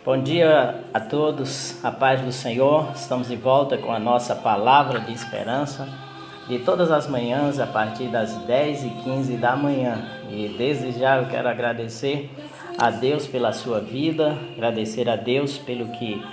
Bom dia a todos, a paz do Senhor. Estamos de volta com a nossa palavra de esperança de todas as manhãs a partir das 10h15 da manhã. E desde já eu quero agradecer a Deus pela sua vida, agradecer a Deus pelo que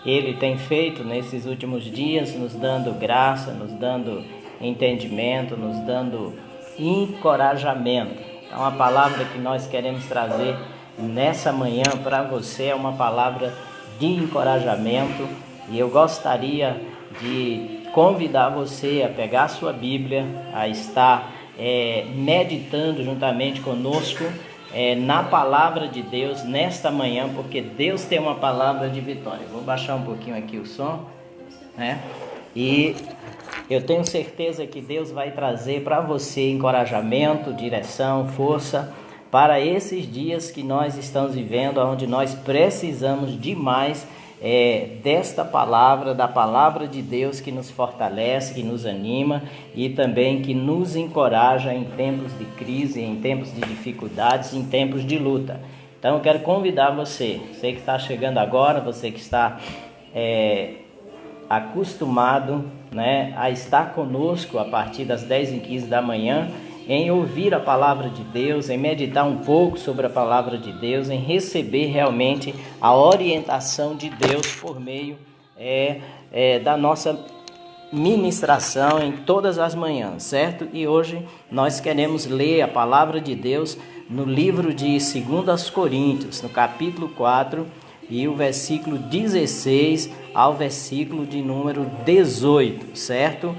Ele tem feito nesses últimos dias, nos dando graça, nos dando entendimento, nos dando encorajamento. Então a palavra que nós queremos trazer nessa manhã para você é uma palavra de encorajamento, e eu gostaria de convidar você a pegar a sua Bíblia, a estar meditando juntamente conosco na palavra de Deus nesta manhã, porque Deus tem uma palavra de vitória. Vou baixar um pouquinho aqui o som, né? E eu tenho certeza que Deus vai trazer para você encorajamento, direção, força para esses dias que nós estamos vivendo, onde nós precisamos demais desta palavra, da palavra de Deus, que nos fortalece, que nos anima e também que nos encoraja em tempos de crise, em tempos de dificuldades, em tempos de luta. Então eu quero convidar você que está chegando agora, você que está acostumado, né, a estar conosco a partir das 10h15 da manhã, em ouvir a palavra de Deus, em meditar um pouco sobre a palavra de Deus, em receber realmente a orientação de Deus por meio da nossa ministração em todas as manhãs, certo? E hoje nós queremos ler a palavra de Deus no livro de 2 Coríntios, no capítulo 4, e o versículo 16 ao versículo de número 18, certo?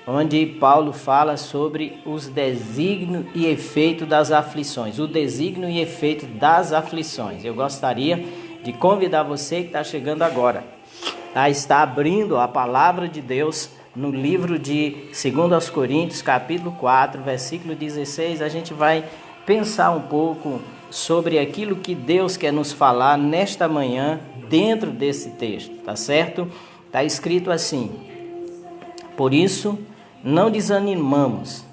Onde Paulo fala sobre os desígnios e efeito das aflições. O desígnio e efeito das aflições. Eu gostaria de convidar você que está chegando agora a estar abrindo a palavra de Deus no livro de 2 Coríntios, capítulo 4, versículo 16. A gente vai pensar um pouco sobre aquilo que Deus quer nos falar nesta manhã dentro desse texto, tá certo? Está escrito assim: por isso não desanimamos,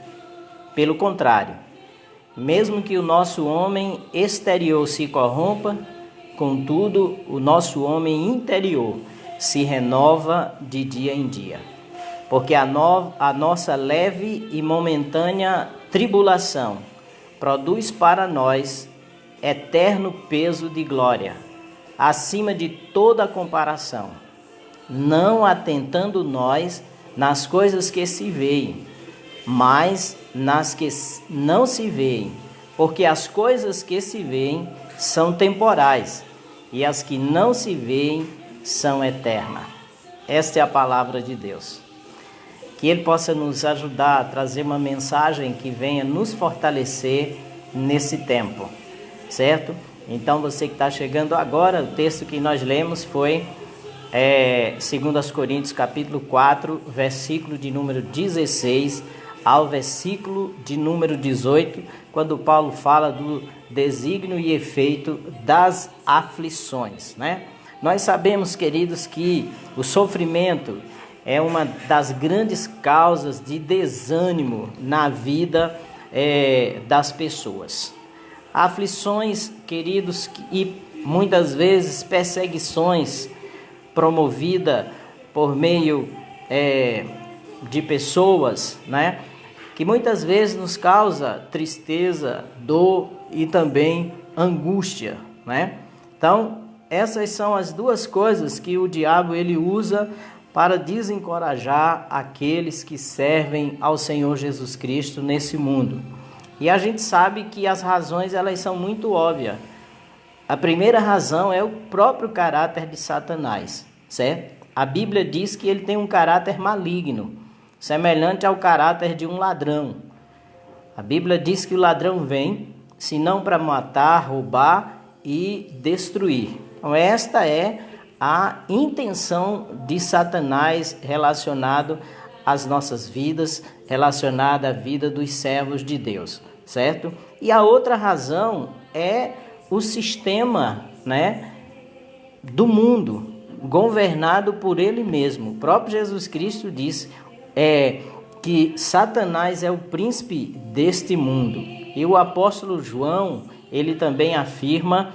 pelo contrário, mesmo que o nosso homem exterior se corrompa, contudo o nosso homem interior se renova de dia em dia. Porque a nossa leve e momentânea tribulação produz para nós eterno peso de glória, acima de toda comparação, não atentando nós nas coisas que se veem, mas nas que não se veem, porque as coisas que se veem são temporais, e as que não se veem são eternas. Esta é a palavra de Deus. Que Ele possa nos ajudar a trazer uma mensagem que venha nos fortalecer nesse tempo, certo? Então você que está chegando agora, o texto que nós lemos foi 2 Coríntios capítulo 4, versículo de número 16 ao versículo de número 18, quando Paulo fala do desígnio e efeito das aflições, né? Nós sabemos, queridos, que o sofrimento é uma das grandes causas de desânimo na vida das pessoas. Aflições, queridos, e muitas vezes perseguições promovida por meio de pessoas, né, que muitas vezes nos causa tristeza, dor e também angústia, né? Então, essas são as duas coisas que o diabo ele usa para desencorajar aqueles que servem ao Senhor Jesus Cristo nesse mundo. E a gente sabe que as razões elas são muito óbvias. A primeira razão é o próprio caráter de Satanás, certo? A Bíblia diz que ele tem um caráter maligno, semelhante ao caráter de um ladrão. A Bíblia diz que o ladrão vem, senão para matar, roubar e destruir. Então esta é a intenção de Satanás relacionado às nossas vidas, relacionada à vida dos servos de Deus, certo? E a outra razão é o sistema, né, do mundo, governado por ele mesmo. O próprio Jesus Cristo disse que Satanás é o príncipe deste mundo. E o apóstolo João, ele também afirma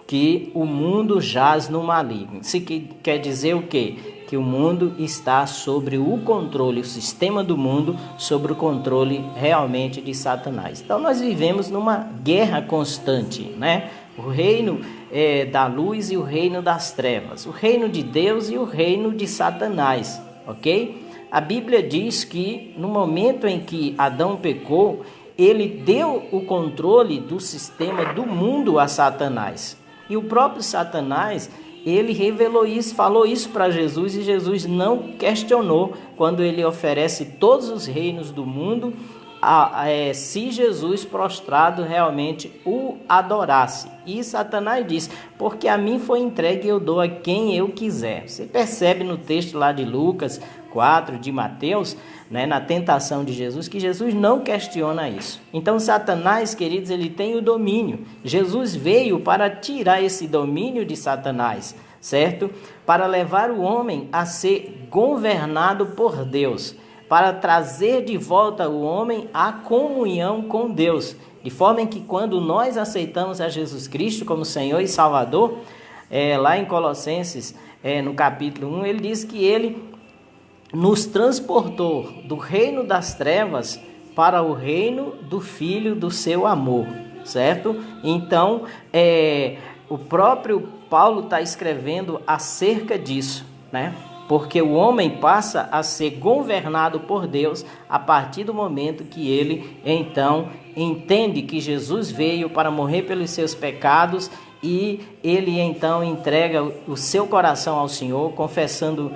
que o mundo jaz no maligno. Isso quer dizer o quê? Que o mundo está sobre o controle, o sistema do mundo, sobre o controle realmente de Satanás. Então nós vivemos numa guerra constante, né? O reino da luz e o reino das trevas, o reino de Deus e o reino de Satanás, ok? A Bíblia diz que no momento em que Adão pecou, ele deu o controle do sistema do mundo a Satanás. E o próprio Satanás, ele revelou isso, falou isso para Jesus, e Jesus não questionou quando ele oferece todos os reinos do mundo se Jesus prostrado realmente o adorasse. E Satanás diz: porque a mim foi entregue, eu dou a quem eu quiser. Você percebe no texto lá de Lucas 4, de Mateus, né, na tentação de Jesus, que Jesus não questiona isso. Então Satanás, queridos, ele tem o domínio. Jesus veio para tirar esse domínio de Satanás, certo? Para levar o homem a ser governado por Deus, para trazer de volta o homem à comunhão com Deus, de forma em que quando nós aceitamos a Jesus Cristo como Senhor e Salvador, lá em Colossenses, no capítulo 1, ele diz que ele nos transportou do reino das trevas para o reino do Filho do seu amor, certo? Então, o próprio Paulo está escrevendo acerca disso, né? Porque o homem passa a ser governado por Deus a partir do momento que ele, então, entende que Jesus veio para morrer pelos seus pecados e ele, então, entrega o seu coração ao Senhor, confessando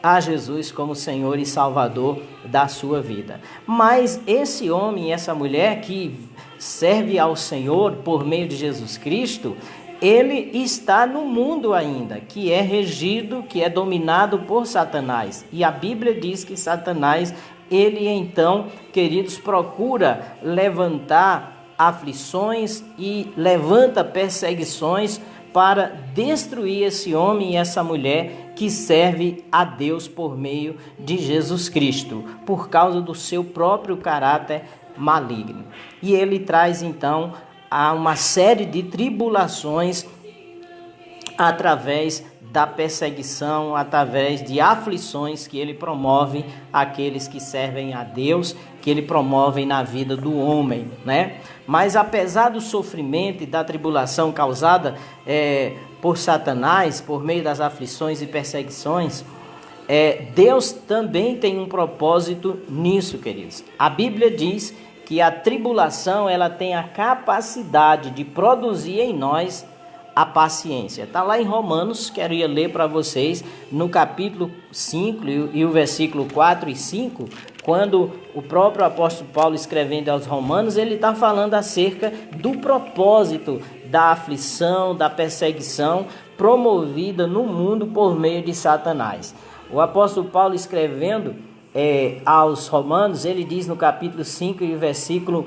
a Jesus como Senhor e Salvador da sua vida. Mas esse homem e essa mulher que serve ao Senhor por meio de Jesus Cristo, ele está no mundo ainda, que é regido, que é dominado por Satanás. E a Bíblia diz que Satanás, ele então, queridos, procura levantar aflições e levanta perseguições para destruir esse homem e essa mulher que serve a Deus por meio de Jesus Cristo, por causa do seu próprio caráter maligno. E ele traz então a uma série de tribulações através da perseguição, através de aflições que ele promove àqueles que servem a Deus, que ele promove na vida do homem, né? Mas apesar do sofrimento e da tribulação causada por Satanás, por meio das aflições e perseguições, Deus também tem um propósito nisso, queridos. A Bíblia diz que a tribulação, ela tem a capacidade de produzir em nós a paciência. Está lá em Romanos, queria ler para vocês, no capítulo 5 e o versículo 4 e 5, quando o próprio apóstolo Paulo, escrevendo aos Romanos, ele está falando acerca do propósito da aflição, da perseguição promovida no mundo por meio de Satanás. O apóstolo Paulo, escrevendo aos Romanos, ele diz no capítulo 5 e versículo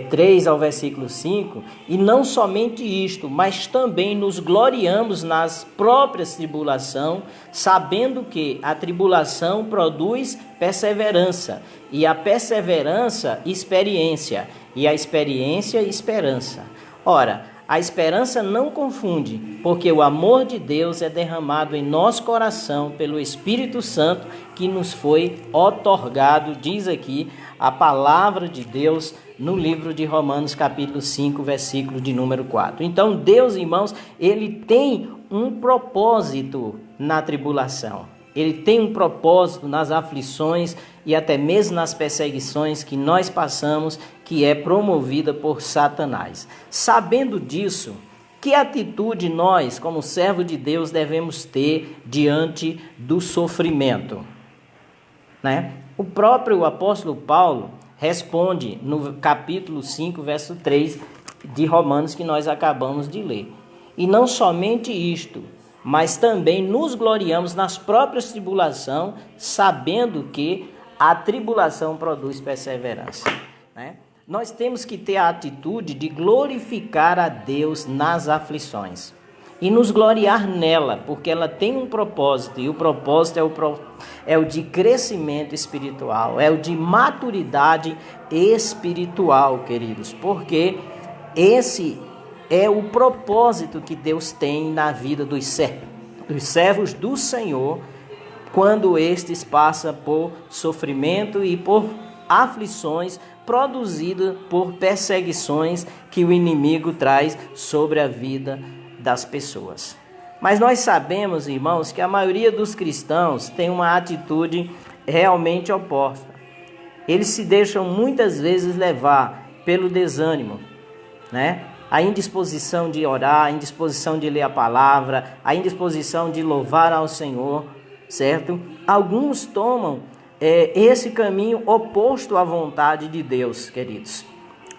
3 ao versículo 5, e não somente isto, mas também nos gloriamos nas próprias tribulações, sabendo que a tribulação produz perseverança, e a perseverança, experiência, e a experiência, esperança. Ora, a esperança não confunde, porque o amor de Deus é derramado em nosso coração pelo Espírito Santo que nos foi outorgado, diz aqui a palavra de Deus no livro de Romanos capítulo 5, versículo de número 4. Então Deus, irmãos, ele tem um propósito na tribulação. Ele tem um propósito nas aflições e até mesmo nas perseguições que nós passamos, que é promovida por Satanás. Sabendo disso, que atitude nós, como servo de Deus, devemos ter diante do sofrimento, né? O próprio apóstolo Paulo responde no capítulo 5, verso 3 de Romanos, que nós acabamos de ler. E não somente isto, mas também nos gloriamos nas próprias tribulações, sabendo que a tribulação produz perseverança, né? Nós temos que ter a atitude de glorificar a Deus nas aflições e nos gloriar nela, porque ela tem um propósito, e o propósito é o de crescimento espiritual, é o de maturidade espiritual, queridos, porque esse é o propósito que Deus tem na vida dos servos do Senhor, quando estes passam por sofrimento e por aflições produzidas por perseguições que o inimigo traz sobre a vida das pessoas. Mas nós sabemos, irmãos, que a maioria dos cristãos tem uma atitude realmente oposta. Eles se deixam muitas vezes levar pelo desânimo, né? A indisposição de orar, a indisposição de ler a palavra, a indisposição de louvar ao Senhor, certo? Alguns tomam esse caminho oposto à vontade de Deus, queridos.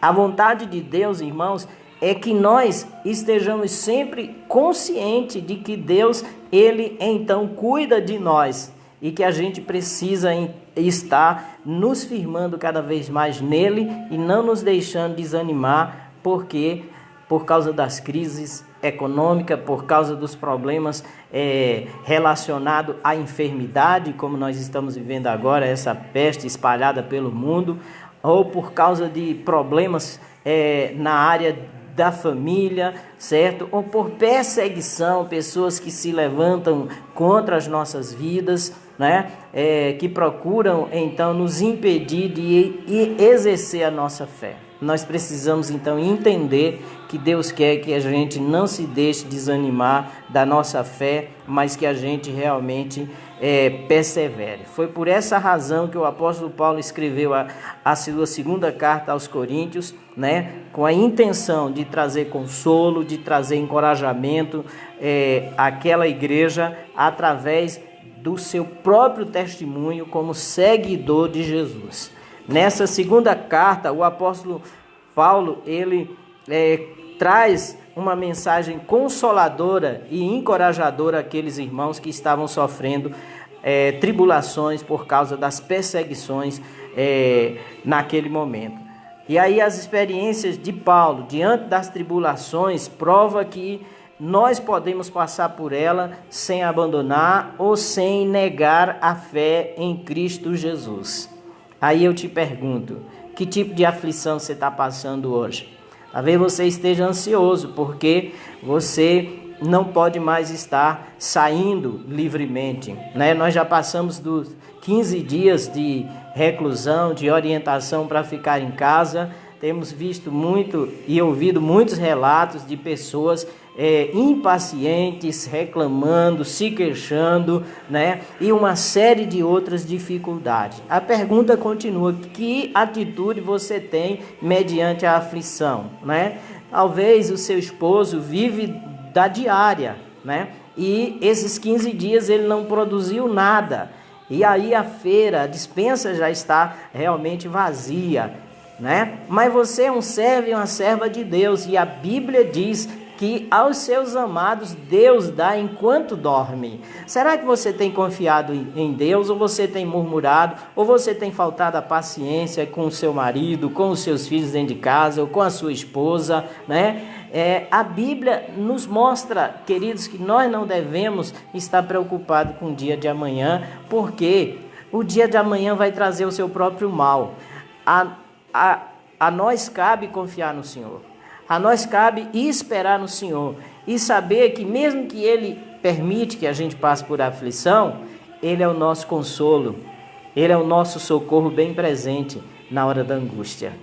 A vontade de Deus, irmãos, é que nós estejamos sempre conscientes de que Deus, Ele então cuida de nós e que a gente precisa estar nos firmando cada vez mais nele e não nos deixando desanimar, porque por causa das crises econômicas, por causa dos problemas relacionados à enfermidade, como nós estamos vivendo agora, essa peste espalhada pelo mundo, ou por causa de problemas na área da família, certo? Ou por perseguição, pessoas que se levantam contra as nossas vidas, né? Que procuram então nos impedir de exercer a nossa fé. Nós precisamos então entender que Deus quer que a gente não se deixe desanimar da nossa fé, mas que a gente realmente persevere. Foi por essa razão que o apóstolo Paulo escreveu a sua segunda carta aos Coríntios, né, com a intenção de trazer consolo, de trazer encorajamento àquela igreja através do seu próprio testemunho como seguidor de Jesus. Nessa segunda carta, o apóstolo Paulo, ele traz uma mensagem consoladora e encorajadora àqueles irmãos que estavam sofrendo tribulações por causa das perseguições naquele momento. E aí as experiências de Paulo diante das tribulações prova que nós podemos passar por ela sem abandonar ou sem negar a fé em Cristo Jesus. Aí eu te pergunto, que tipo de aflição você está passando hoje? Talvez você esteja ansioso porque você não pode mais estar saindo livremente, né? Nós já passamos dos 15 dias de reclusão, de orientação para ficar em casa. Temos visto muito e ouvido muitos relatos de pessoas impacientes, reclamando, se queixando, né? E uma série de outras dificuldades. A pergunta continua: que atitude você tem mediante a aflição, né? Talvez o seu esposo vive da diária, né? E esses 15 dias ele não produziu nada. E aí a feira, a despensa já está realmente vazia, né? Mas você é um servo e uma serva de Deus, e a Bíblia diz que aos seus amados Deus dá enquanto dorme. Será que você tem confiado em Deus, ou você tem murmurado, ou você tem faltado a paciência com o seu marido, com os seus filhos dentro de casa, ou com a sua esposa, né? A Bíblia nos mostra, queridos, que nós não devemos estar preocupados com o dia de amanhã, porque o dia de amanhã vai trazer o seu próprio mal. A nós cabe confiar no Senhor. A nós cabe esperar no Senhor e saber que mesmo que Ele permite que a gente passe por aflição, Ele é o nosso consolo, Ele é o nosso socorro bem presente na hora da angústia.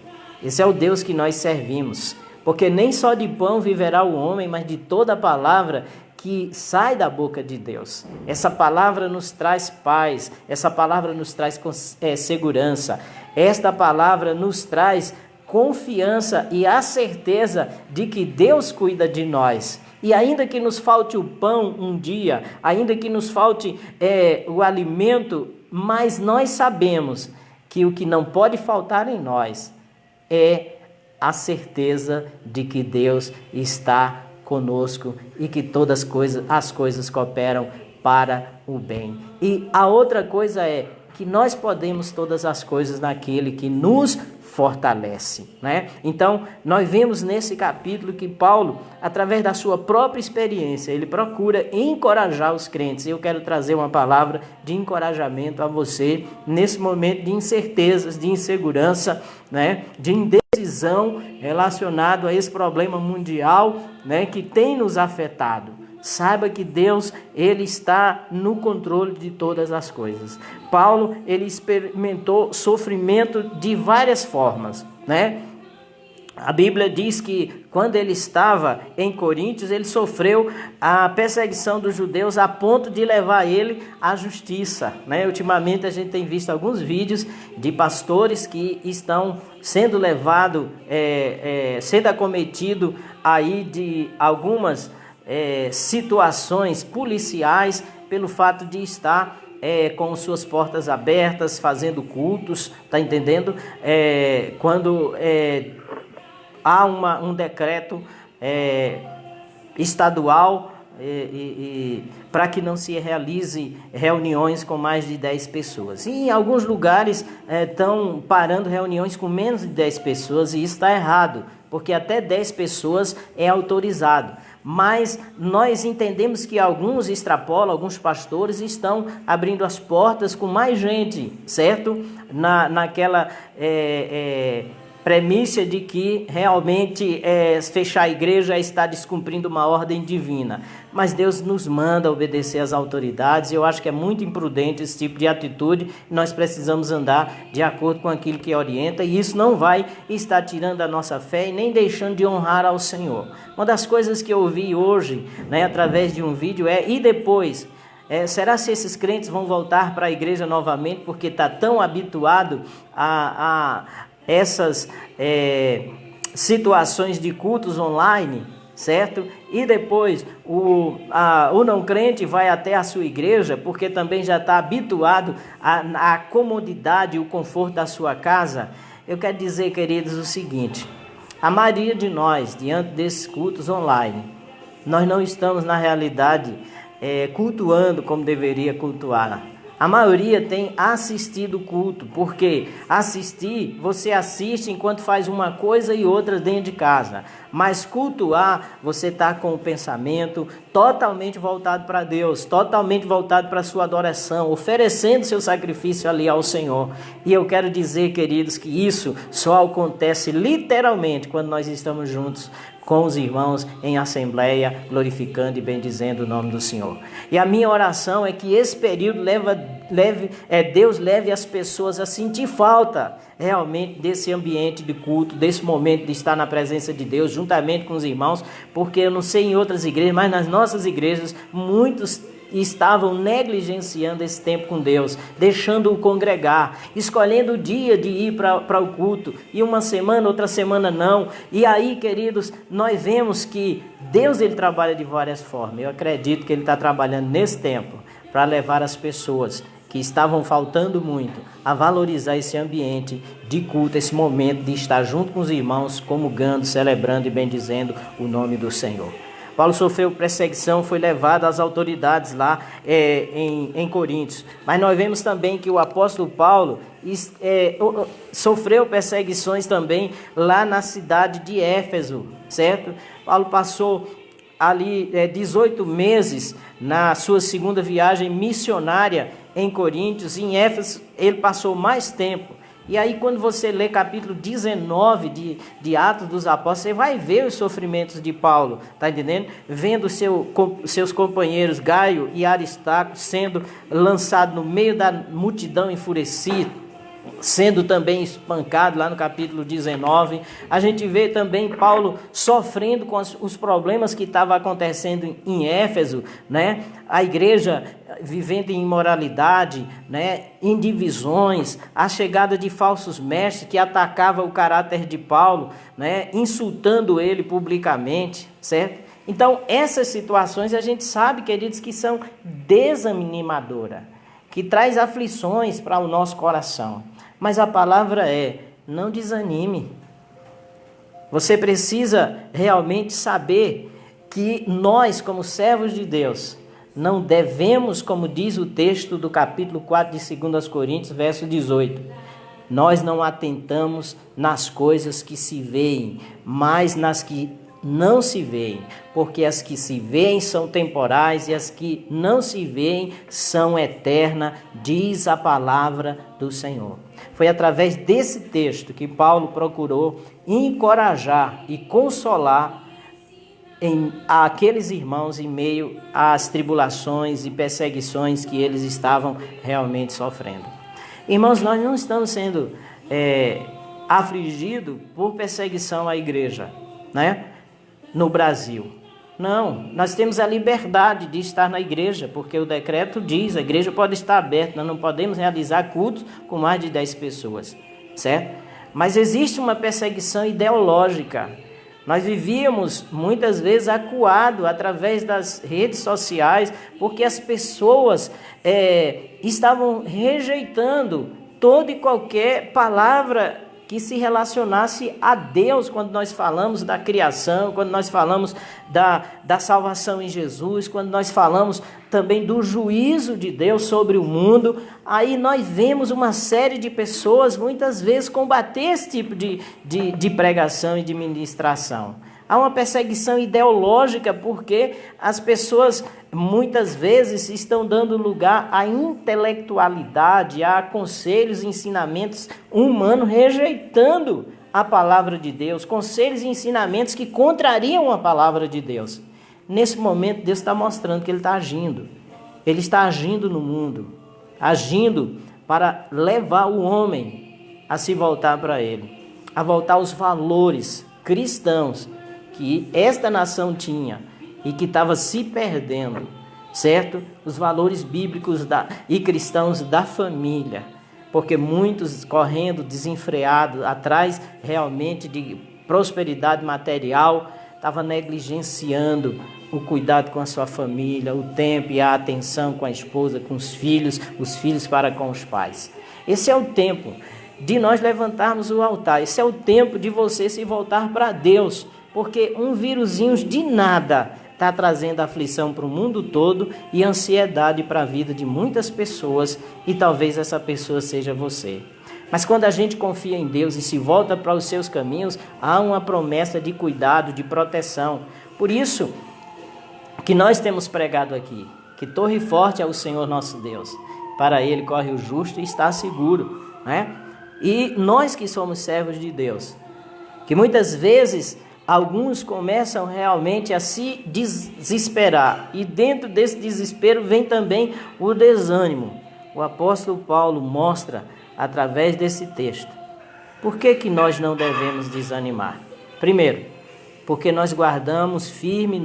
Esse é o Deus que nós servimos, porque nem só de pão viverá o homem, mas de toda a palavra que sai da boca de Deus. Essa palavra nos traz paz, essa palavra nos traz segurança, esta palavra nos traz confiança e a certeza de que Deus cuida de nós. E ainda que nos falte o pão um dia, ainda que nos falte o alimento, mas nós sabemos que o que não pode faltar em nós é a certeza de que Deus está conosco e que todas as coisas cooperam para o bem. E a outra coisa é que nós podemos todas as coisas naquele que nos fortalece, né? Então, nós vemos nesse capítulo que Paulo, através da sua própria experiência, ele procura encorajar os crentes. Eu quero trazer uma palavra de encorajamento a você nesse momento de incertezas, de insegurança, né? De indecisão visão relacionada a esse problema mundial, né, que tem nos afetado. Saiba que Deus, Ele está no controle de todas as coisas. Paulo, ele experimentou sofrimento de várias formas, né? A Bíblia diz que quando ele estava em Coríntios, ele sofreu a perseguição dos judeus a ponto de levar ele à justiça, né? Ultimamente a gente tem visto alguns vídeos de pastores que estão sendo levados, sendo acometidos aí de algumas situações policiais pelo fato de estar com suas portas abertas, fazendo cultos, tá entendendo? Quando há um decreto estadual para que não se realize reuniões com mais de 10 pessoas. E em alguns lugares estão parando reuniões com menos de 10 pessoas, e isso está errado, porque até 10 pessoas é autorizado. Mas nós entendemos que alguns extrapolam, alguns pastores estão abrindo as portas com mais gente, certo? Naquela premissa de que realmente fechar a igreja é estar descumprindo uma ordem divina. Mas Deus nos manda obedecer às autoridades, e eu acho que é muito imprudente esse tipo de atitude. Nós precisamos andar de acordo com aquilo que orienta, e isso não vai estar tirando a nossa fé e nem deixando de honrar ao Senhor. Uma das coisas que eu ouvi hoje, né, através de um vídeo e depois... será se esses crentes vão voltar para a igreja novamente porque está tão habituado a essas situações de cultos online, certo? E depois o não crente vai até a sua igreja porque também já está habituado à comodidade e o conforto da sua casa. Eu quero dizer, queridos, o seguinte: a maioria de nós, diante desses cultos online, nós não estamos na realidade cultuando como deveria cultuar. A maioria tem assistido o culto, porque você assiste enquanto faz uma coisa e outra dentro de casa. Mas cultuar, você está com o pensamento totalmente voltado para Deus, totalmente voltado para a sua adoração, oferecendo seu sacrifício ali ao Senhor. E eu quero dizer, queridos, que isso só acontece literalmente quando nós estamos juntos com os irmãos em assembleia, glorificando e bendizendo o nome do Senhor. E a minha oração é que esse período Deus leve as pessoas a sentir falta realmente desse ambiente de culto, desse momento de estar na presença de Deus, juntamente com os irmãos, porque eu não sei em outras igrejas, mas nas nossas igrejas, muitos estavam negligenciando esse tempo com Deus, deixando-o congregar, escolhendo o dia de ir para o culto, e uma semana, outra semana não. E aí, queridos, nós vemos que Deus, ele trabalha de várias formas. Eu acredito que ele está trabalhando nesse tempo para levar as pessoas que estavam faltando muito a valorizar esse ambiente de culto, esse momento de estar junto com os irmãos, comungando, celebrando e bendizendo o nome do Senhor. Paulo sofreu perseguição, foi levado às autoridades lá em Coríntios. Mas nós vemos também que o apóstolo Paulo sofreu perseguições também lá na cidade de Éfeso, certo? Paulo passou ali 18 meses na sua segunda viagem missionária em Coríntios. Em Éfeso ele passou mais tempo. E aí, quando você lê capítulo 19 de Atos dos Apóstolos, você vai ver os sofrimentos de Paulo, tá entendendo? Vendo seus companheiros Gaio e Aristarco sendo lançados no meio da multidão enfurecida, sendo também espancado lá no capítulo 19. A gente vê também Paulo sofrendo com os problemas que estavam acontecendo em Éfeso, né? A igreja vivendo em imoralidade, né? Em divisões, a chegada de falsos mestres que atacavam o caráter de Paulo, né? Insultando ele publicamente, certo? Então, essas situações a gente sabe, queridos, que são desanimadoras, que traz aflições para o nosso coração. Mas a palavra não desanime. Você precisa realmente saber que nós, como servos de Deus, não devemos, como diz o texto do capítulo 4 de 2 Coríntios, verso 18, nós não atentamos nas coisas que se veem, mas nas que não se veem, porque as que se veem são temporais e as que não se veem são eternas, diz a palavra do Senhor. Foi através desse texto que Paulo procurou encorajar e consolar aqueles irmãos em meio às tribulações e perseguições que eles estavam realmente sofrendo. Irmãos, nós não estamos sendo afligidos por perseguição à igreja, né? No Brasil. Não, nós temos a liberdade de estar na igreja, porque o decreto diz, a igreja pode estar aberta, nós não podemos realizar cultos com mais de 10 pessoas, certo? Mas existe uma perseguição ideológica. Nós vivíamos muitas vezes acuado através das redes sociais, porque as pessoas estavam rejeitando toda e qualquer palavra que se relacionasse a Deus, quando nós falamos da criação, quando nós falamos da salvação em Jesus, quando nós falamos também do juízo de Deus sobre o mundo. Aí nós vemos uma série de pessoas muitas vezes combater esse tipo de pregação e de ministração. Há uma perseguição ideológica porque as pessoas muitas vezes estão dando lugar à intelectualidade, a conselhos e ensinamentos humanos, rejeitando a palavra de Deus, conselhos e ensinamentos que contrariam a palavra de Deus. Nesse momento, Deus está mostrando que Ele está agindo. Ele está agindo no mundo, agindo para levar o homem a se voltar para Ele, a voltar aos valores cristãos que esta nação tinha e que estava se perdendo, certo? Os valores bíblicos e cristãos da família, porque muitos correndo desenfreados atrás realmente de prosperidade material, estava negligenciando o cuidado com a sua família, o tempo e a atenção com a esposa, com os filhos para com os pais. Esse é o tempo de nós levantarmos o altar, esse é o tempo de você se voltar para Deus, porque um vírusinho de nada está trazendo aflição para o mundo todo e ansiedade para a vida de muitas pessoas, e talvez essa pessoa seja você. Mas quando a gente confia em Deus e se volta para os seus caminhos, há uma promessa de cuidado, de proteção. Por isso que nós temos pregado aqui, que torre forte é o Senhor nosso Deus. Para Ele corre o justo e está seguro, né? E nós que somos servos de Deus, que muitas vezes alguns começam realmente a se desesperar, e dentro desse desespero vem também o desânimo. O apóstolo Paulo mostra através desse texto por que nós não devemos desanimar. Primeiro, porque nós guardamos firme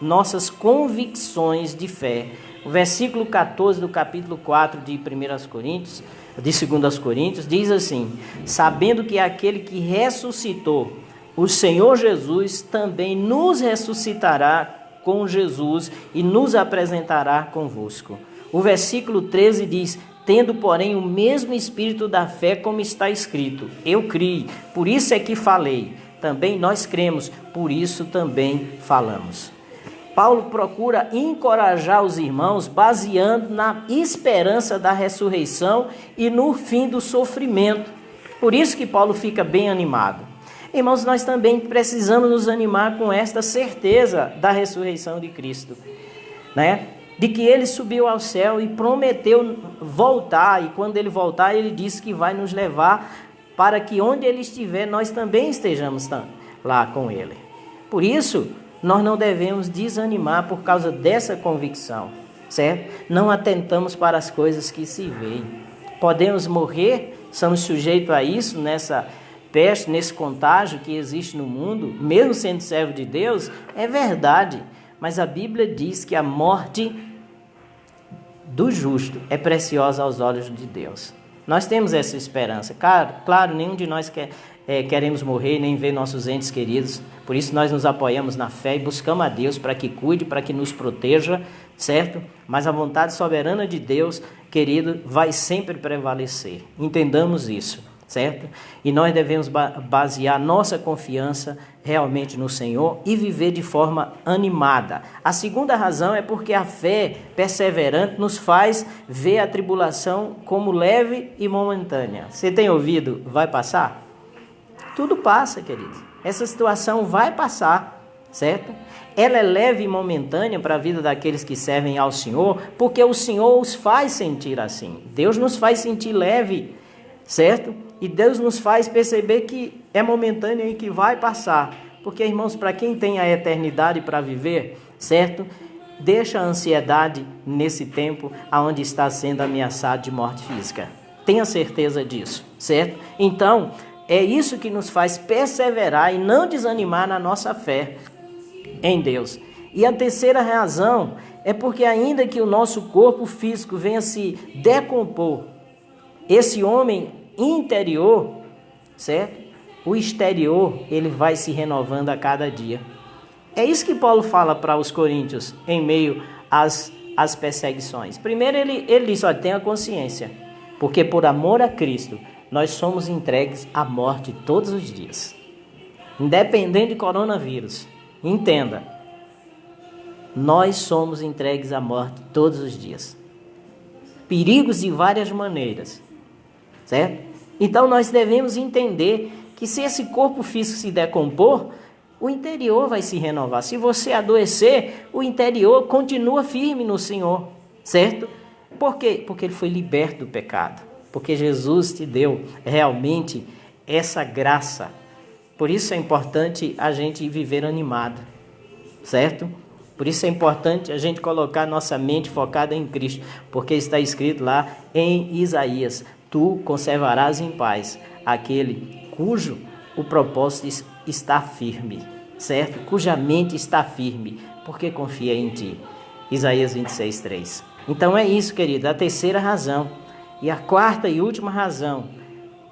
nossas convicções de fé. O versículo 14 do capítulo 4 de 2 Coríntios diz assim: sabendo que aquele que ressuscitou o Senhor Jesus também nos ressuscitará com Jesus e nos apresentará convosco. O versículo 13 diz: tendo, porém, o mesmo espírito da fé, como está escrito, eu criei, por isso é que falei. Também nós cremos, por isso também falamos. Paulo procura encorajar os irmãos baseando na esperança da ressurreição e no fim do sofrimento. Por isso que Paulo fica bem animado. Irmãos, nós também precisamos nos animar com esta certeza da ressurreição de Cristo, né? De que Ele subiu ao céu e prometeu voltar, e quando Ele voltar, Ele disse que vai nos levar para que onde Ele estiver, nós também estejamos lá com Ele. Por isso, nós não devemos desanimar por causa dessa convicção, certo? Não atentamos para as coisas que se veem. Podemos morrer, somos sujeitos a isso, nessa peste, nesse contágio que existe no mundo, mesmo sendo servo de Deus, é verdade. Mas a Bíblia diz que a morte do justo é preciosa aos olhos de Deus. Nós temos essa esperança. Claro, nenhum de nós queremos morrer, nem ver nossos entes queridos. Por isso nós nos apoiamos na fé e buscamos a Deus para que cuide, para que nos proteja, certo? Mas a vontade soberana de Deus, querido, vai sempre prevalecer. Entendamos isso, certo? E nós devemos basear nossa confiança realmente no Senhor e viver de forma animada. A segunda razão é porque a fé perseverante nos faz ver a tribulação como leve e momentânea. Você tem ouvido? Vai passar? Tudo passa, querido. Essa situação vai passar, certo? Ela é leve e momentânea para a vida daqueles que servem ao Senhor, porque o Senhor os faz sentir assim. Deus nos faz sentir leve, certo? E Deus nos faz perceber que é momentâneo e que vai passar. Porque, irmãos, para quem tem a eternidade para viver, certo? Deixa a ansiedade nesse tempo onde está sendo ameaçado de morte física. Tenha certeza disso, certo? Então, é isso que nos faz perseverar e não desanimar na nossa fé em Deus. E a terceira razão é porque ainda que o nosso corpo físico venha se decompor, esse homem interior, certo? O exterior, ele vai se renovando a cada dia. É isso que Paulo fala para os coríntios em meio às perseguições. Primeiro ele diz, olha, tenha consciência, porque por amor a Cristo, nós somos entregues à morte todos os dias. Independente de coronavírus, entenda, nós somos entregues à morte todos os dias. Perigos de várias maneiras, certo? Então nós devemos entender que se esse corpo físico se decompor, o interior vai se renovar. Se você adoecer, o interior continua firme no Senhor, certo? Por quê? Porque ele foi liberto do pecado. Porque Jesus te deu realmente essa graça. Por isso é importante a gente viver animado, certo? Por isso é importante a gente colocar nossa mente focada em Cristo, porque está escrito lá em Isaías, tu conservarás em paz aquele cujo o propósito está firme, certo? Cuja mente está firme, porque confia em ti. Isaías 26:3. Então é isso, querido, a terceira razão. E a quarta e última razão,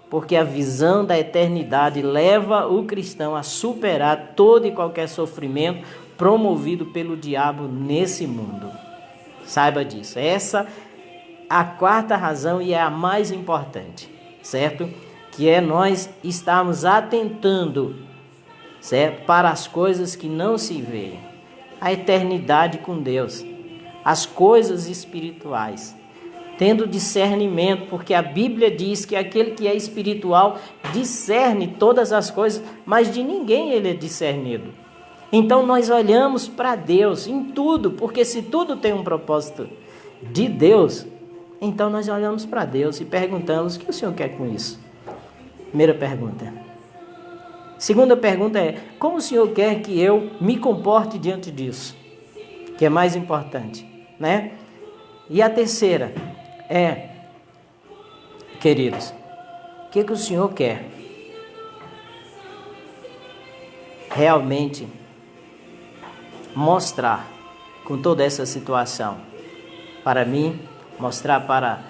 porque a visão da eternidade leva o cristão a superar todo e qualquer sofrimento promovido pelo diabo nesse mundo. Saiba disso. Essa é a quarta razão e é a mais importante, certo? Que é nós estarmos atentando, certo? Para as coisas que não se veem. A eternidade com Deus. As coisas espirituais. Tendo discernimento, porque a Bíblia diz que aquele que é espiritual discerne todas as coisas, mas de ninguém ele é discernido. Então nós olhamos para Deus em tudo, porque se tudo tem um propósito de Deus, então nós olhamos para Deus e perguntamos, o que o Senhor quer com isso? Primeira pergunta. Segunda pergunta é, como o Senhor quer que eu me comporte diante disso? Que é mais importante, né? E a terceira é, queridos, o que o Senhor quer? Realmente mostrar com toda essa situação para mim, mostrar para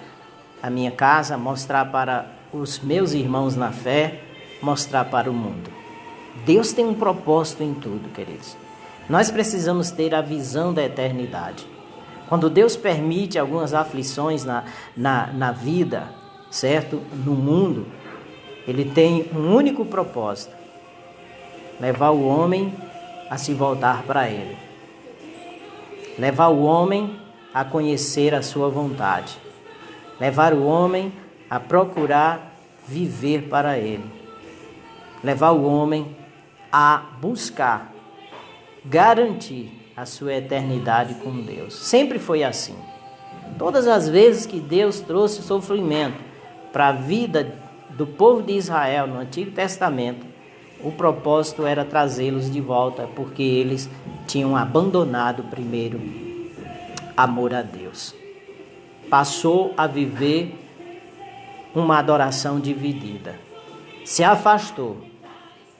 a minha casa, mostrar para os meus irmãos na fé, mostrar para o mundo. Deus tem um propósito em tudo, queridos. Nós precisamos ter a visão da eternidade. Quando Deus permite algumas aflições na vida, certo? No mundo, Ele tem um único propósito: levar o homem a se voltar para Ele. Levar o homem a conhecer a sua vontade. Levar o homem a procurar viver para Ele. Levar o homem a buscar, garantir a sua eternidade com Deus. Sempre foi assim. Todas as vezes que Deus trouxe sofrimento para a vida do povo de Israel no Antigo Testamento, o propósito era trazê-los de volta, porque eles tinham abandonado primeiro amor a Deus. Passou a viver uma adoração dividida. Se afastou.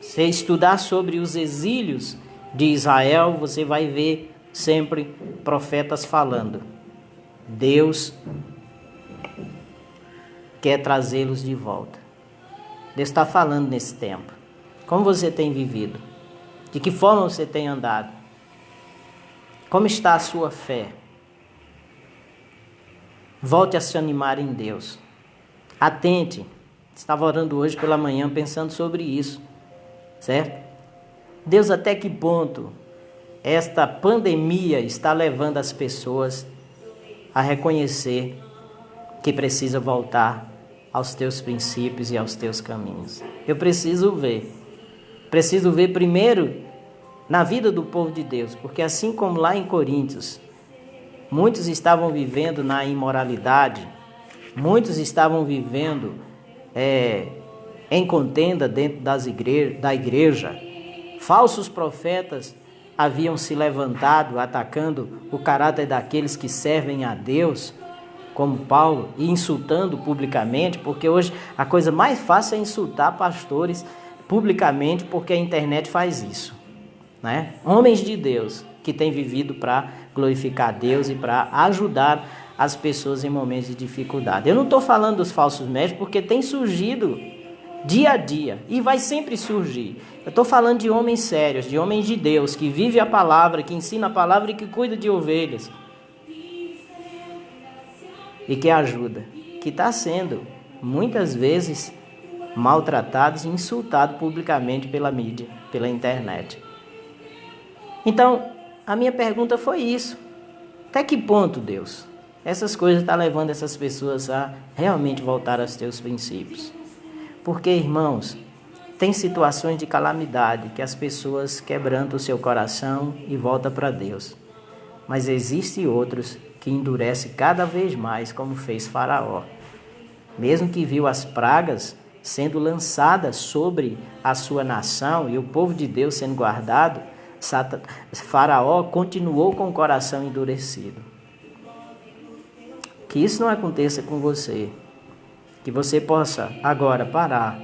Se estudar sobre os exílios de Israel, você vai ver sempre profetas falando. Deus quer trazê-los de volta. Deus está falando nesse tempo. Como você tem vivido? De que forma você tem andado? Como está a sua fé? Volte a se animar em Deus. Atente. Estava orando hoje pela manhã pensando sobre isso. Certo? Deus, até que ponto esta pandemia está levando as pessoas a reconhecer que precisa voltar aos teus princípios e aos teus caminhos? Eu preciso ver. Preciso ver primeiro na vida do povo de Deus, porque assim como lá em Coríntios, muitos estavam vivendo na imoralidade, muitos estavam vivendo em contenda dentro da igreja, falsos profetas haviam se levantado atacando o caráter daqueles que servem a Deus, como Paulo, e insultando publicamente, porque hoje a coisa mais fácil é insultar pastores publicamente, porque a internet faz isso, né? Homens de Deus que têm vivido para glorificar a Deus e para ajudar as pessoas em momentos de dificuldade. Eu não estou falando dos falsos mestres, porque tem surgido dia a dia e vai sempre surgir. Eu estou falando de homens sérios, de homens de Deus, que vivem a palavra, que ensinam a palavra e que cuidam de ovelhas. E que ajuda, que está sendo muitas vezes maltratados e insultados publicamente pela mídia, pela internet. Então, a minha pergunta foi isso. Até que ponto, Deus, essas coisas estão levando essas pessoas a realmente voltar aos teus princípios? Porque, irmãos, tem situações de calamidade que as pessoas quebrantam o seu coração e voltam para Deus. Mas existem outros que endurecem cada vez mais, como fez Faraó. Mesmo que viu as pragas sendo lançadas sobre a sua nação e o povo de Deus sendo guardado, Faraó continuou com o coração endurecido. Que isso não aconteça com você. Que você possa agora parar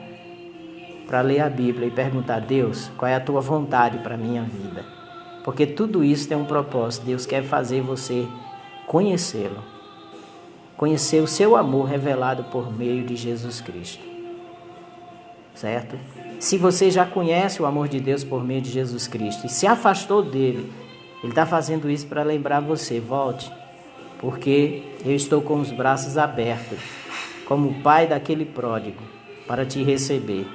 para ler a Bíblia e perguntar: Deus, qual é a tua vontade para a minha vida? Porque tudo isso tem um propósito. Deus quer fazer você conhecê-lo. Conhecer o seu amor revelado por meio de Jesus Cristo. Certo? Se você já conhece o amor de Deus por meio de Jesus Cristo e se afastou dele, ele está fazendo isso para lembrar você: volte, porque eu estou com os braços abertos, como o pai daquele pródigo, para te receber.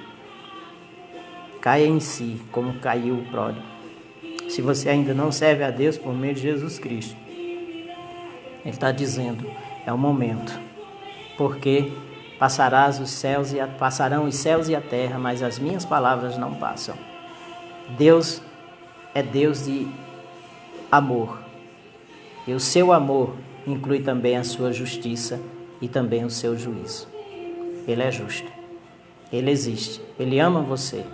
Caia em si, como caiu o pródigo. Se você ainda não serve a Deus por meio de Jesus Cristo, ele está dizendo: é o momento, porque passarão os céus e a terra, mas as minhas palavras não passam. Deus é Deus de amor, e o seu amor inclui também a sua justiça e também o seu juízo. Ele é justo, ele existe, ele ama você.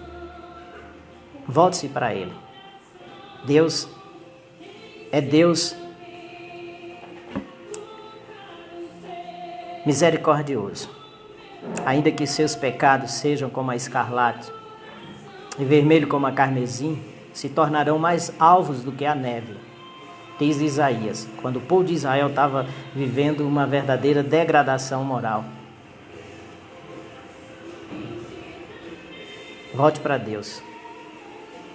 Volte-se para ele. Deus é Deus misericordioso. Ainda que seus pecados sejam como a escarlate e vermelho como a carmesim, se tornarão mais alvos do que a neve. Diz Isaías, quando o povo de Israel estava vivendo uma verdadeira degradação moral. Volte para Deus.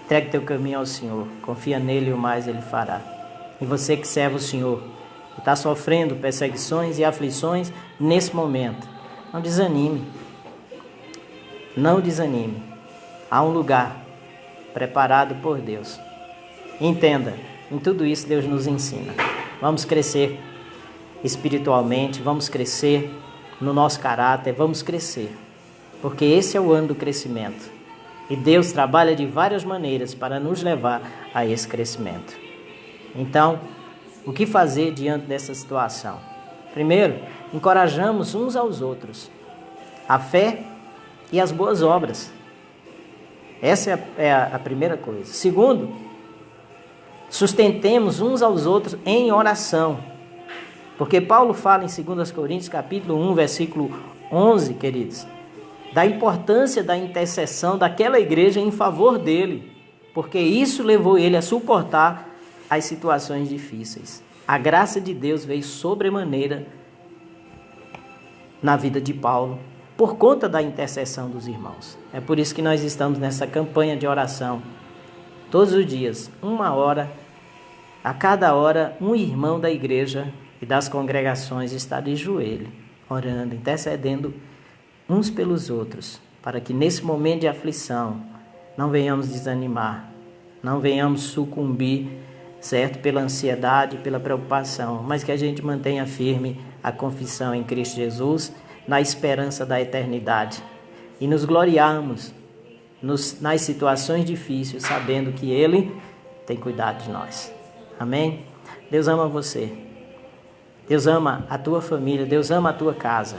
Entregue teu caminho ao Senhor. Confia nele e o mais ele fará. E você que serve o Senhor, que está sofrendo perseguições e aflições nesse momento, não desanime. Não desanime. Há um lugar preparado por Deus. Entenda, em tudo isso Deus nos ensina. Vamos crescer espiritualmente, vamos crescer no nosso caráter, vamos crescer. Porque esse é o ano do crescimento. E Deus trabalha de várias maneiras para nos levar a esse crescimento. Então, o que fazer diante dessa situação? Primeiro, encorajamos uns aos outros. A fé e as boas obras. Essa é a primeira coisa. Segundo, sustentemos uns aos outros em oração. Porque Paulo fala em 2 Coríntios, capítulo 1, versículo 11, queridos, da importância da intercessão daquela igreja em favor dele, porque isso levou ele a suportar as situações difíceis. A graça de Deus veio sobremaneira na vida de Paulo, por conta da intercessão dos irmãos. É por isso que nós estamos nessa campanha de oração, todos os dias, 1 hora, a cada hora, um irmão da igreja e das congregações está de joelho, orando, intercedendo uns pelos outros, para que nesse momento de aflição não venhamos desanimar, não venhamos sucumbir, certo, pela ansiedade, pela preocupação, mas que a gente mantenha firme a confissão em Cristo Jesus, na esperança da eternidade, e nos gloriarmos nas situações difíceis, sabendo que Ele tem cuidado de nós. Amém? Deus ama você. Deus ama a tua família. Deus ama a tua casa.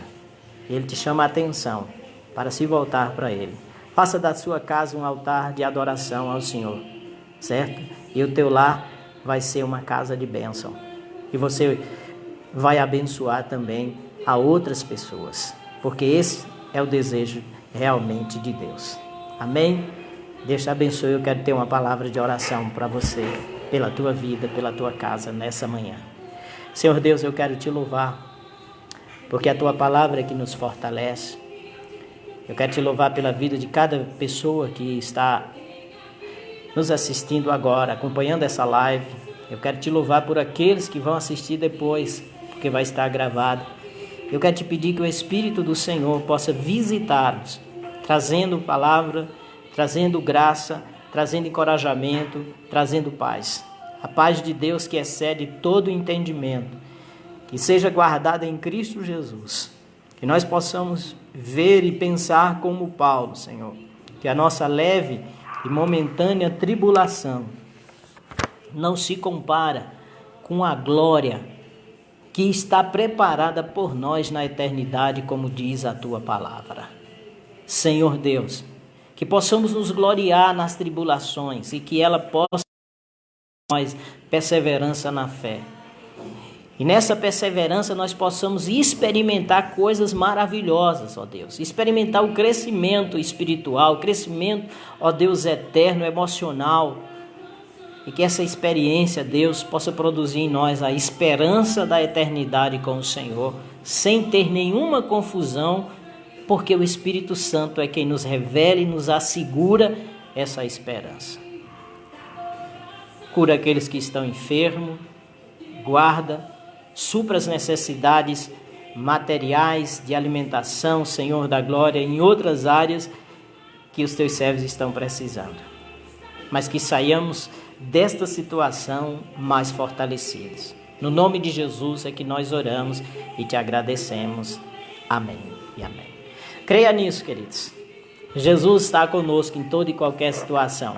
Ele te chama a atenção para se voltar para Ele. Faça da sua casa um altar de adoração ao Senhor, certo? E o teu lar vai ser uma casa de bênção. E você vai abençoar também a outras pessoas, porque esse é o desejo realmente de Deus. Amém? Deus te abençoe. Eu quero ter uma palavra de oração para você, pela tua vida, pela tua casa nessa manhã. Senhor Deus, eu quero te louvar, porque a tua palavra é que nos fortalece. Eu quero te louvar pela vida de cada pessoa que está nos assistindo agora, acompanhando essa live. Eu quero te louvar por aqueles que vão assistir depois, porque vai estar gravado. Eu quero te pedir que o Espírito do Senhor possa visitar-nos, trazendo palavra, trazendo graça, trazendo encorajamento, trazendo paz. A paz de Deus que excede todo entendimento, que seja guardada em Cristo Jesus. Que nós possamos ver e pensar como Paulo, Senhor, que a nossa leve e momentânea tribulação não se compara com a glória que está preparada por nós na eternidade, como diz a tua palavra. Senhor Deus, que possamos nos gloriar nas tribulações e que ela possa dar nós perseverança na fé. E nessa perseverança nós possamos experimentar coisas maravilhosas, ó Deus. Experimentar o crescimento espiritual, o crescimento, ó Deus, eterno, emocional. E que essa experiência, Deus, possa produzir em nós a esperança da eternidade com o Senhor, sem ter nenhuma confusão, porque o Espírito Santo é quem nos revela e nos assegura essa esperança. Cura aqueles que estão enfermos, guarda, supra as necessidades materiais de alimentação, Senhor da glória, em outras áreas que os teus servos estão precisando. Mas que saiamos desta situação mais fortalecidos. No nome de Jesus é que nós oramos e te agradecemos. Amém e amém. Creia nisso, queridos. Jesus está conosco em toda e qualquer situação.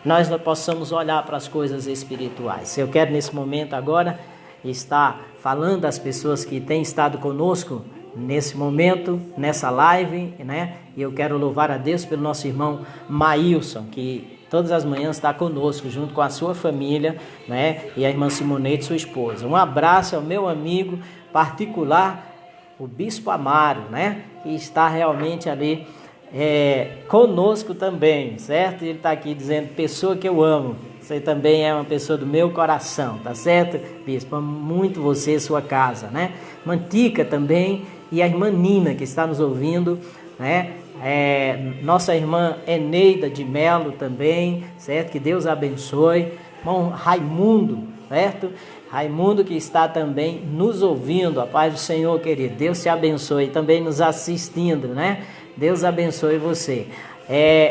Nós não possamos olhar para as coisas espirituais. Eu quero nesse momento agora estar falando às pessoas que têm estado conosco nesse momento, nessa live, né? E eu quero louvar a Deus pelo nosso irmão Maílson, que todas as manhãs está conosco, junto com a sua família, né? E a irmã Simonete, sua esposa. Um abraço ao meu amigo particular, o Bispo Amaro, né? Que está realmente ali conosco também, certo? Ele está aqui dizendo, pessoa que eu amo, você também é uma pessoa do meu coração, tá certo, Bispo? Amo muito você e sua casa, né? Mantica também, e a irmã Nina, que está nos ouvindo, né? Nossa irmã Eneida de Melo também, certo? Que Deus abençoe. Irmão Raimundo, certo? Raimundo que está também nos ouvindo, a paz do Senhor, querido. Deus te abençoe, também nos assistindo, né? Deus abençoe você.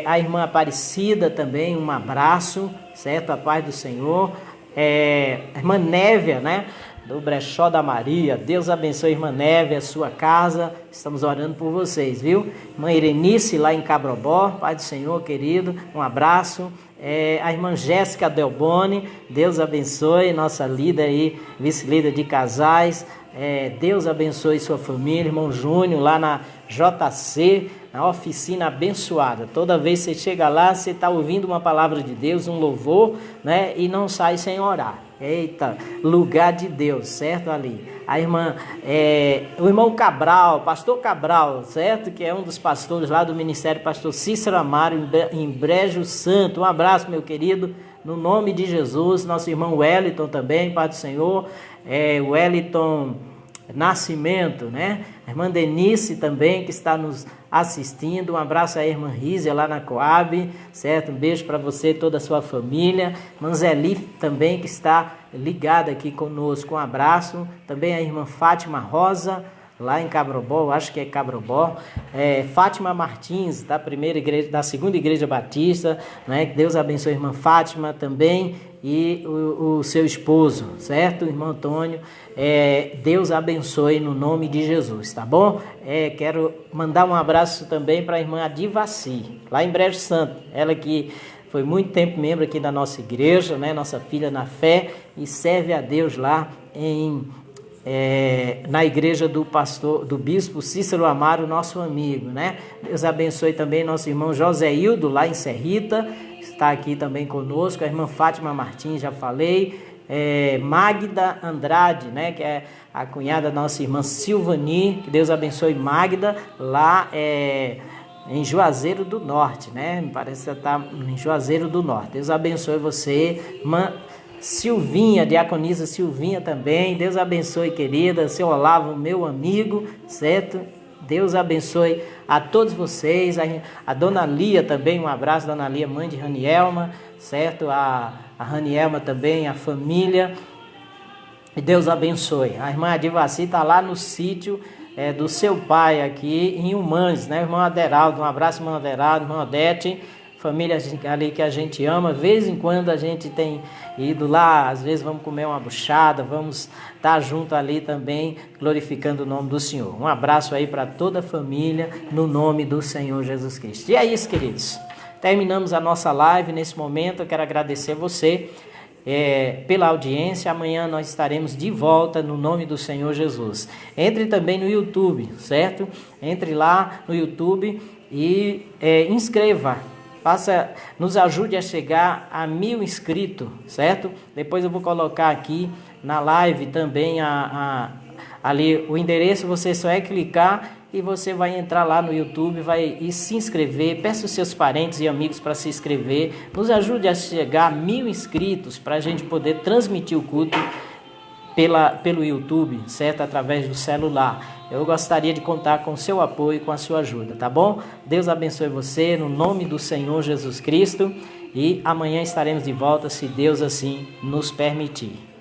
A irmã Aparecida também, um abraço, certo? A paz do Senhor. A irmã Névia, né? Do Brechó da Maria. Deus abençoe a irmã Névia, a sua casa. Estamos orando por vocês, viu? Irmã Irenice lá em Cabrobó, paz do Senhor, querido. Um abraço. A irmã Jéssica Delboni, Deus abençoe, nossa líder aí, vice-líder de casais. Deus abençoe sua família. Irmão Júnior lá na JC, na oficina abençoada. Toda vez que você chega lá, você está ouvindo uma palavra de Deus, um louvor, né? E não sai sem orar. Eita, lugar de Deus, certo? Ali. A irmã, o irmão Cabral, pastor Cabral, certo? Que é um dos pastores lá do ministério, pastor Cícero Amaro, em Brejo Santo. Um abraço, meu querido, no nome de Jesus. Nosso irmão Wellington também, Pai do Senhor. Wellington Nascimento, né? A irmã Denise também, que está nos assistindo. Um abraço à irmã Rízia lá na Coab, certo? Um beijo para você e toda a sua família. Irmã Zeli também, que está ligada aqui conosco. Um abraço. Também a irmã Fátima Rosa, lá em Cabrobó, acho que é Cabrobó. Fátima Martins, da primeira igreja, da segunda igreja batista, né? Que Deus abençoe a irmã Fátima também e o seu esposo, certo? O irmão Antônio. Deus abençoe no nome de Jesus, tá bom? Quero mandar um abraço também para a irmã Adivaci, lá em Brejo Santo. Ela que foi muito tempo membro aqui da nossa igreja, né? Nossa filha na fé, e serve a Deus lá na igreja do bispo Cícero Amaro, nosso amigo, né? Deus abençoe também nosso irmão Joséildo, lá em Serrita, está aqui também conosco. A irmã Fátima Martins, já falei. Magda Andrade, né? Que é a cunhada da nossa irmã Silvani. Que Deus abençoe Magda, lá em Juazeiro do Norte, né? Me parece que está em Juazeiro do Norte. Deus abençoe você, irmã Silvinha, diaconisa Silvinha também. Deus abençoe, querida. Seu Olavo, meu amigo, certo? Deus abençoe a todos vocês. A dona Lia também, um abraço, dona Lia, mãe de Ranielma, certo? A Ranielma também, a família. E Deus abençoe. A irmã Adivaci está lá no sítio do seu pai aqui em Humanes, né? Irmão Aderaldo, um abraço, irmão Aderaldo, irmão Odete, família ali que a gente ama. De vez em quando a gente tem ido lá, às vezes vamos comer uma buchada, vamos estar junto ali também, glorificando o nome do Senhor. Um abraço aí para toda a família, no nome do Senhor Jesus Cristo. E é isso, queridos. Terminamos a nossa live nesse momento. Eu quero agradecer você pela audiência. Amanhã nós estaremos de volta no nome do Senhor Jesus. Entre também no YouTube, certo? Entre lá no YouTube e inscreva. Nos ajude a chegar a 1000 inscritos, certo? Depois eu vou colocar aqui na live também ali o endereço. Você só clicar e você vai entrar lá no YouTube, e se inscrever. Peça os seus parentes e amigos para se inscrever. Nos ajude a chegar a 1000 inscritos para a gente poder transmitir o culto pelo YouTube, certo? Através do celular. Eu gostaria de contar com o seu apoio e com a sua ajuda, tá bom? Deus abençoe você no nome do Senhor Jesus Cristo, e amanhã estaremos de volta, se Deus assim nos permitir.